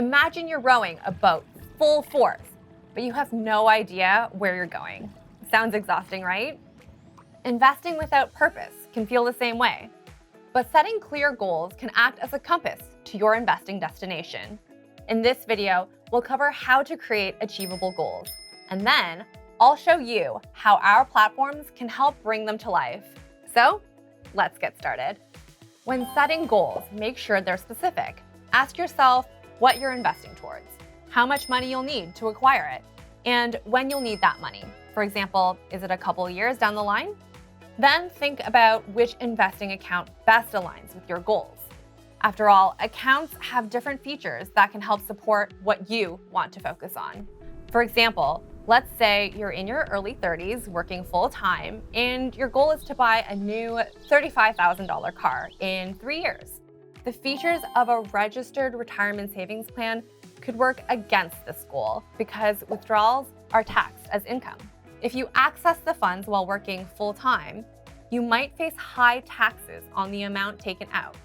Imagine you're rowing a boat full force, but you have no idea where you're going. Sounds exhausting, right? Investing without purpose can feel the same way. But setting clear goals can act as a compass to your investing destination. In this video, we'll cover how to create achievable goals, and then I'll show you how our platforms can help bring them to life. So, let's get started. When setting goals, make sure they're specific. Ask yourself what you're investing towards, how much money you'll need to acquire it, and when you'll need that money. For example, is it a couple years down the line? Then think about which investing account best aligns with your goals. After all, accounts have different features that can help support what you want to focus on. For example, let's say you're in your early 30s working full-time and your goal is to buy a new $35,000 car in 3 years. The features of a registered retirement savings plan could work against this goal because withdrawals are taxed as income. If you access the funds while working full-time, you might face high taxes on the amount taken out.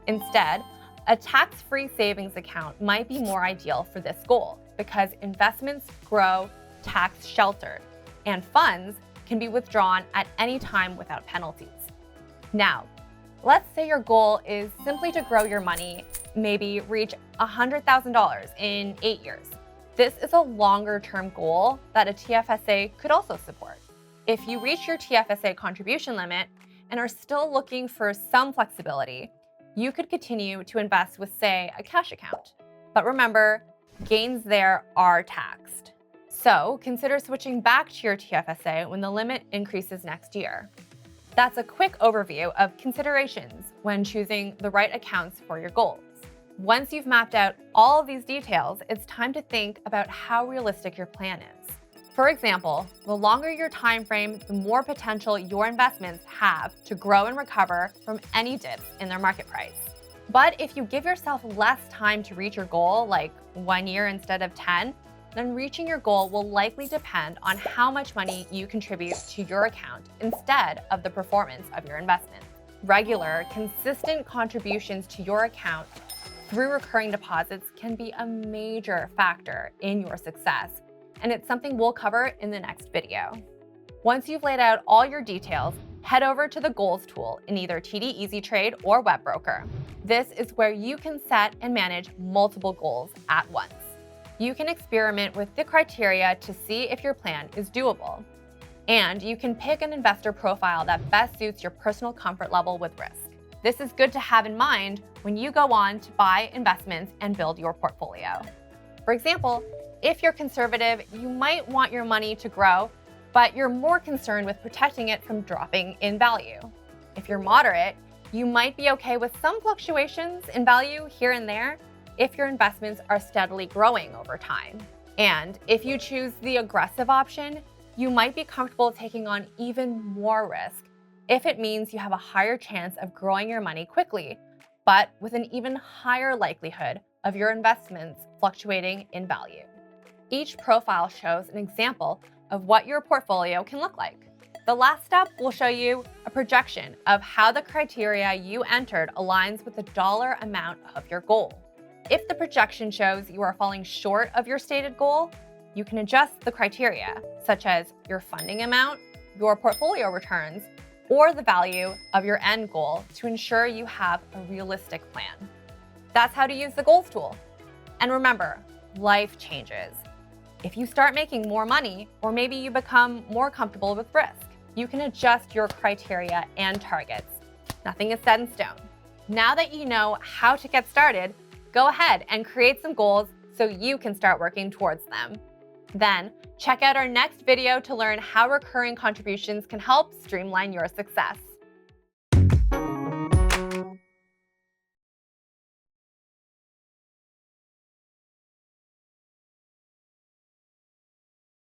Instead, a tax-free savings account might be more ideal for this goal because investments grow tax-sheltered and funds can be withdrawn at any time without penalties. Now, let's say your goal is simply to grow your money, maybe reach $100,000 in 8 years. This is a longer-term goal that a TFSA could also support. If you reach your TFSA contribution limit and are still looking for some flexibility, you could continue to invest with, say, a cash account. But remember, gains there are taxed. So consider switching back to your TFSA when the limit increases next year. That's a quick overview of considerations when choosing the right accounts for your goals. Once you've mapped out all of these details, it's time to think about how realistic your plan is. For example, the longer your time frame, the more potential your investments have to grow and recover from any dips in their market price. But if you give yourself less time to reach your goal, like 1 year instead of 10, then reaching your goal will likely depend on how much money you contribute to your account instead of the performance of your investment. Regular, consistent contributions to your account through recurring deposits can be a major factor in your success, and it's something we'll cover in the next video. Once you've laid out all your details, head over to the Goals tool in either TD Easy Trade or WebBroker. This is where you can set and manage multiple goals at once. You can experiment with the criteria to see if your plan is doable. And you can pick an investor profile that best suits your personal comfort level with risk. This is good to have in mind when you go on to buy investments and build your portfolio. For example, if you're conservative, you might want your money to grow, but you're more concerned with protecting it from dropping in value. If you're moderate, you might be okay with some fluctuations in value here and there if your investments are steadily growing over time. And if you choose the aggressive option, you might be comfortable taking on even more risk if it means you have a higher chance of growing your money quickly, but with an even higher likelihood of your investments fluctuating in value. Each profile shows an example of what your portfolio can look like. The last step will show you a projection of how the criteria you entered aligns with the dollar amount of your goal. If the projection shows you are falling short of your stated goal, you can adjust the criteria, such as your funding amount, your portfolio returns, or the value of your end goal to ensure you have a realistic plan. That's how to use the Goals tool. And remember, life changes. If you start making more money, or maybe you become more comfortable with risk, you can adjust your criteria and targets. Nothing is set in stone. Now that you know how to get started, go ahead and create some goals so you can start working towards them. Then, check out our next video to learn how recurring contributions can help streamline your success.